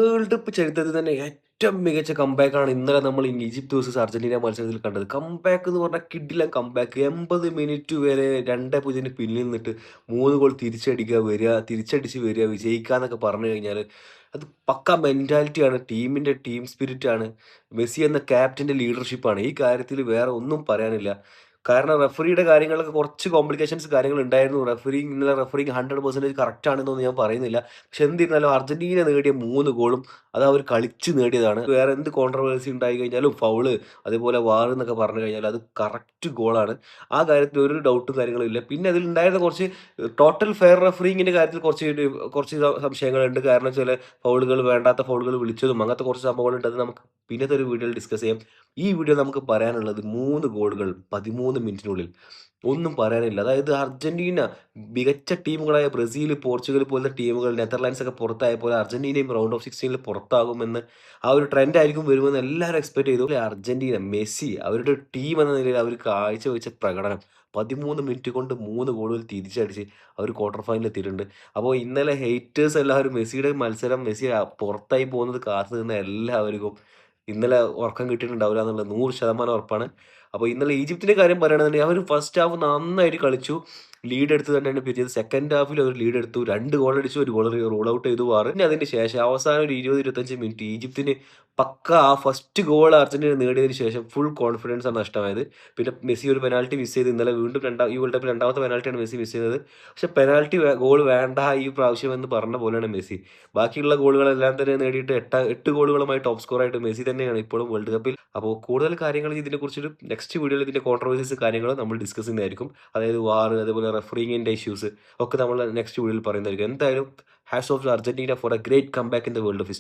World cup ചരിത്രത്തിൽ തന്നെ ഏറ്റവും മികച്ച കംബാക്കാണ് ഇന്നലെ നമ്മൾ ഈജിപ്ത് വേഴ്സസ് അർജന്റീന മത്സരത്തിൽ കണ്ടത്. കംബാക്ക് എന്ന് പറഞ്ഞാൽ കിടിലൻ കംബാക്ക്. 80 മിനിറ്റ് വരെ 2-0 പിന്നിൽ നിന്നിട്ട് 3 ഗോൾ തിരിച്ചടിക്കുക, വരിക, തിരിച്ചടിച്ച് വരിക, വിജയിക്കുക എന്നൊക്കെ പറഞ്ഞു കഴിഞ്ഞാൽ അത് പക്കാ മെന്റാലിറ്റിയാണ്. ടീം സ്പിരിറ്റാണ്. മെസ്സി എന്ന ക്യാപ്റ്റന്റെ ലീഡർഷിപ്പാണ്. ഈ കാര്യത്തിൽ വേറെ ഒന്നും പറയാനില്ല. കാരണം റഫറിയുടെ കാര്യങ്ങളൊക്കെ കുറച്ച് കോംപ്ലിക്കേഷൻസ് കാര്യങ്ങൾ ഉണ്ടായിരുന്നു. ഇന്നലെ റഫറിങ് 100% കറക്റ്റ് ആണെന്നൊന്നും ഞാൻ പറയുന്നില്ല. പക്ഷെ എന്നിരുന്നാലും അർജന്റീന നേടിയ 3 ഗോളും അത് അവർ കളിച്ച് നേടിയതാണ്. വേറെ എന്ത് കോൺട്രോവേഴ്സി ഉണ്ടായി കഴിഞ്ഞാലും ഫൗള്, അതേപോലെ വാർ എന്നൊക്കെ പറഞ്ഞു കഴിഞ്ഞാൽ അത് കറക്റ്റ് ഗോളാണ്. ആ കാര്യത്തിൽ ഒരു ഡൗട്ടും കാര്യങ്ങളും ഇല്ല. പിന്നെ അതിലുണ്ടായിരുന്ന കുറച്ച് ടോട്ടൽ ഫെയർ റഫറിങ്ങിന്റെ കാര്യത്തിൽ കുറച്ച് സംശയങ്ങളുണ്ട്. കാരണം ചില ഫൗളുകൾ, വേണ്ടാത്ത ഫൗളുകൾ വിളിച്ചതും അങ്ങനത്തെ കുറച്ച് സംഭവങ്ങളുണ്ട്. അത് നമുക്ക് പിന്നത്തെ ഒരു വീഡിയോയിൽ ഡിസ്കസ് ചെയ്യാം. ഈ വീഡിയോ നമുക്ക് പറയാനുള്ളത് 3 ഗോളുകൾ 13 മിനിറ്റിനുള്ളിൽ. ഒന്നും പറയാനില്ല. അതായത് അർജന്റീന മികച്ച ടീമുകളായ ബ്രസീൽ, പോർച്ചുഗൽ പോലത്തെ ടീമുകൾ, നെതർലാൻഡ്സ് ഒക്കെ പുറത്തായ പോലെ അർജന്റീനയും റൗണ്ട് ഓഫ് 16ൽ പുറത്താകുമെന്ന്, ആ ഒരു ട്രെൻഡ് ആയിരിക്കും വരുമെന്ന് എല്ലാവരും എക്സ്പെക്ട് ചെയ്തു. അർജന്റീന, മെസ്സി അവരുടെ ടീം എന്ന നിലയിൽ അവർ കാഴ്ചവെച്ച പ്രകടനം 13 മിനിറ്റ് കൊണ്ട് 3 ഗോളുകൾ തിരിച്ചടിച്ച് അവർ ക്വാർട്ടർ ഫൈനലിൽ എത്തിയിട്ടുണ്ട്. അപ്പോൾ ഇന്നലെ ഹേറ്റേഴ്സ് എല്ലാവരും മെസ്സിയുടെ മത്സരം, മെസ്സി പുറത്തായി പോകുന്നത് കാത്തു നിന്ന എല്ലാവർക്കും ഇന്നലെ ഉറക്കം കിട്ടിയിട്ടുണ്ടാവില്ല എന്നുള്ളത് 100% ഉറപ്പാണ്. അപ്പോൾ ഇന്നലെ ഈജിപ്തിന്റെ കാര്യം പറയുകയാണെന്നുണ്ടെങ്കിൽ അവർ ഫസ്റ്റ് ഹാഫ് നന്നായിട്ട് കളിച്ചു. ലീഡ് എടുത്ത് തന്നെയാണ് പിരിഞ്ഞത്. സെക്കൻഡ് ഹാഫിൽ അവർ ലീഡ് എടുത്തു. 2 ഗോൾ അടിച്ചു. 1 ഗോൾ റൂൾ ഔട്ട് ചെയ്തു വാർ. പിന്നെ അതിന് ശേഷം അവസാനം ഒരു 20, 25 മിനിറ്റ് ഈജിപ്തിന് ആ ഫസ്റ്റ് ഗോൾ അർജന്റീന നേടിയതിന് ശേഷം ഫുൾ കോൺഫിഡൻസ് ആണ് നഷ്ടമായത്. പിന്നെ മെസ്സി ഒരു പെനാൽറ്റി മിസ് ചെയ്ത് ഇന്നലെ വീണ്ടും ഈ വേൾഡ് കപ്പിൽ രണ്ടാമത്തെ പെനാൽറ്റിയാണ് മെസ്സി മിസ് ചെയ്തത്. പക്ഷെ പെനാൽറ്റി ഗോൾ വേണ്ട ഈ പ്രാവശ്യം എന്ന് പറഞ്ഞ പോലെയാണ് മെസ്സി. ബാക്കിയുള്ള ഗോളുകളെല്ലാം തന്നെ നേടിയിട്ട് 8 ഗോളുകളുമായി ടോപ്പ് സ്കോർ ആയിട്ട് മെസ്സി തന്നെയാണ് ഇപ്പോഴും വേൾഡ് കപ്പിൽ. അപ്പോൾ കൂടുതൽ കാര്യങ്ങൾ ഇതിനെക്കുറിച്ചൊരു നെക്സ്റ്റ് വീഡിയോയിൽ ഇതിന്റെ കോൺട്രവേഴ്സീസ് കാര്യങ്ങൾ നമ്മൾ ഡിസ്കസ് ചെയ്യുന്നതായിരിക്കും. അതായത് വാർ, അതേപോലെ റഫറിങ്ങിന്റെ ഇഷ്യൂസ് ഒക്കെ നമ്മൾ നെക്സ്റ്റ് വീഡിയോയിൽ പറയുന്നതായിരിക്കും. എന്തായാലും hats off to Argentina for a great comeback in the world of history.